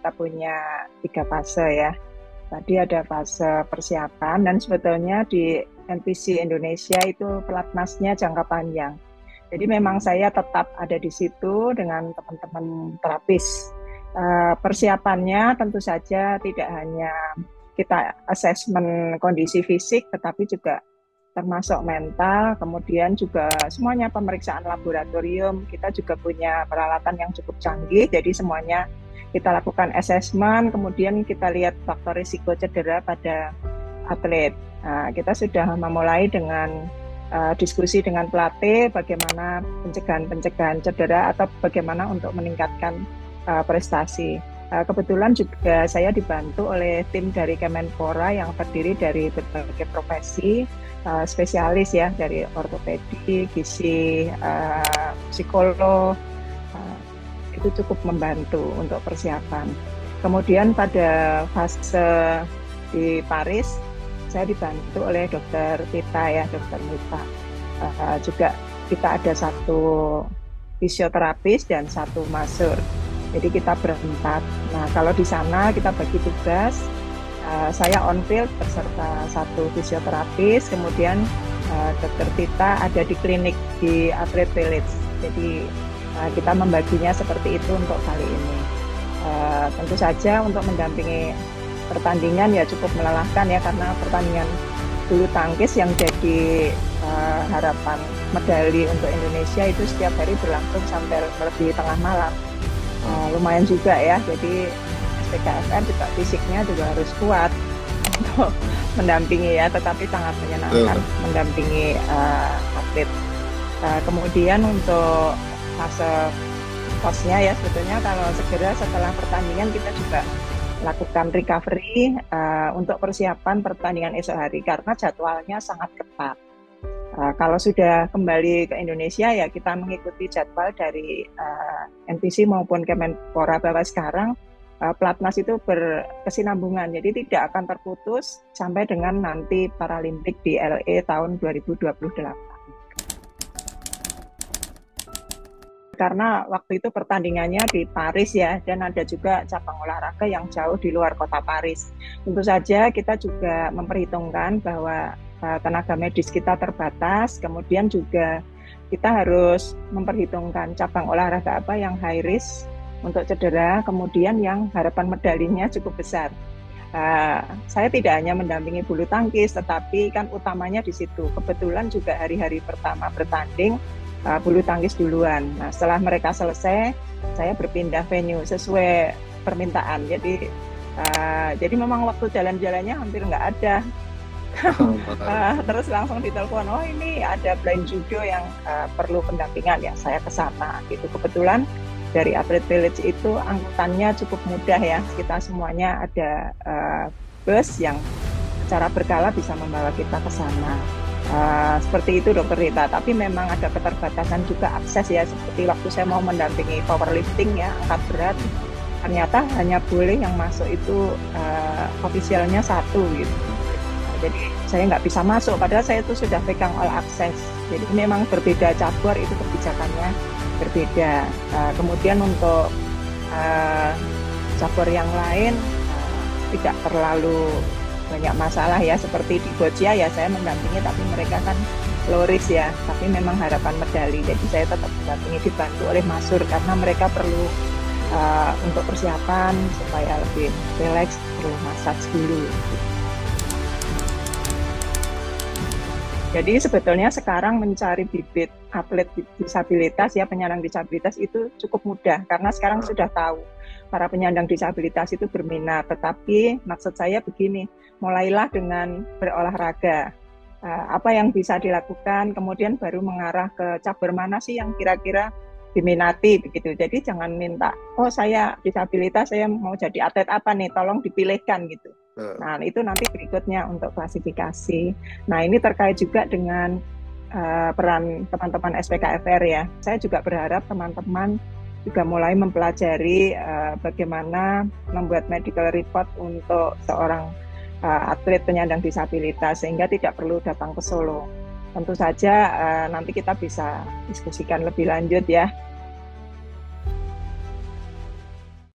kita punya 3 fase ya. Tadi ada fase persiapan dan sebetulnya di NPC Indonesia itu pelatnasnya jangka panjang. Jadi memang saya tetap ada di situ dengan teman-teman terapis. Persiapannya tentu saja tidak hanya kita asesmen kondisi fisik, tetapi juga termasuk mental, kemudian juga semuanya pemeriksaan laboratorium. Kita juga punya peralatan yang cukup canggih, jadi semuanya kita lakukan assessment, kemudian kita lihat faktor risiko cedera pada atlet. Nah, kita sudah memulai dengan diskusi dengan pelatih bagaimana pencegahan cedera atau bagaimana untuk meningkatkan prestasi. Kebetulan juga saya dibantu oleh tim dari Kemenpora yang terdiri dari berbagai profesi, spesialis ya, dari ortopedi, gizi, psikolog. Itu cukup membantu untuk persiapan. Kemudian pada fase di Paris, saya dibantu oleh dokter Tita ya, dokter Mita. Juga kita ada 1 fisioterapis dan 1 masur. Jadi kita berempat. Nah, kalau di sana kita bagi tugas. Saya on field beserta 1 fisioterapis, kemudian dokter Tita ada di klinik di Athlete Village. Jadi kita membaginya seperti itu untuk kali ini. Tentu saja untuk mendampingi pertandingan ya cukup melelahkan ya, karena pertandingan bulu tangkis yang jadi harapan medali untuk Indonesia itu setiap hari berlangsung sampai lebih tengah malam. Lumayan juga ya, jadi SPKFR juga fisiknya juga harus kuat untuk mendampingi ya, tetapi sangat menyenangkan mendampingi atlet. Kemudian untuk fase postnya ya, sebetulnya kalau segera setelah pertandingan kita juga lakukan recovery untuk persiapan pertandingan esok hari karena jadwalnya sangat ketat. Kalau sudah kembali ke Indonesia ya kita mengikuti jadwal dari NPC maupun Kemenpora, bahwa sekarang pelatnas itu berkesinambungan, jadi tidak akan terputus sampai dengan nanti Paralimpik di LA tahun 2028. Karena waktu itu pertandingannya di Paris ya, dan ada juga cabang olahraga yang jauh di luar kota Paris. Tentu saja kita juga memperhitungkan bahwa tenaga medis kita terbatas, kemudian juga kita harus memperhitungkan cabang olahraga apa yang high risk untuk cedera, kemudian yang harapan medalinya cukup besar. Saya tidak hanya mendampingi bulu tangkis, tetapi kan utamanya di situ. Kebetulan juga hari-hari pertama bertanding, bulu tangkis duluan. Nah, setelah mereka selesai, saya berpindah venue sesuai permintaan. Jadi memang waktu jalan-jalannya hampir nggak ada. Terus langsung ditelepon, oh ini ada blind judo yang perlu pendampingan ya, saya ke sana. Gitu. Kebetulan dari Athlete Village itu angkutannya cukup mudah ya. Kita semuanya ada bus yang secara berkala bisa membawa kita ke sana. Seperti itu Dokter Rita, tapi memang ada keterbatasan juga akses ya, seperti waktu saya mau mendampingi powerlifting ya, angkat berat, ternyata hanya boleh yang masuk itu ofisialnya 1 gitu. Jadi saya nggak bisa masuk, padahal saya itu sudah pegang all access. Jadi memang berbeda cabur, itu kebijakannya berbeda. Kemudian untuk cabur yang lain tidak terlalu banyak masalah ya, seperti di Boccia ya saya mendampingi, tapi mereka kan low risk ya, tapi memang harapan medali, jadi saya tetap mendampingi, dibantu oleh masur karena mereka perlu untuk persiapan supaya lebih relax, perlu massage dulu. Jadi sebetulnya sekarang mencari bibit atlet disabilitas ya, penyandang disabilitas itu cukup mudah karena sekarang sudah tahu para penyandang disabilitas itu berminat. Tetapi maksud saya begini, mulailah dengan berolahraga. Apa yang bisa dilakukan, kemudian baru mengarah ke cabur mana sih yang kira-kira diminati begitu. Jadi jangan minta, oh saya disabilitas, saya mau jadi atlet apa nih, tolong dipilihkan gitu. Nah itu nanti berikutnya untuk klasifikasi. Nah ini terkait juga dengan peran teman-teman SPKFR ya. Saya juga berharap teman-teman juga mulai mempelajari bagaimana membuat medical report untuk seorang atlet penyandang disabilitas sehingga tidak perlu datang ke Solo. Tentu saja nanti kita bisa diskusikan lebih lanjut ya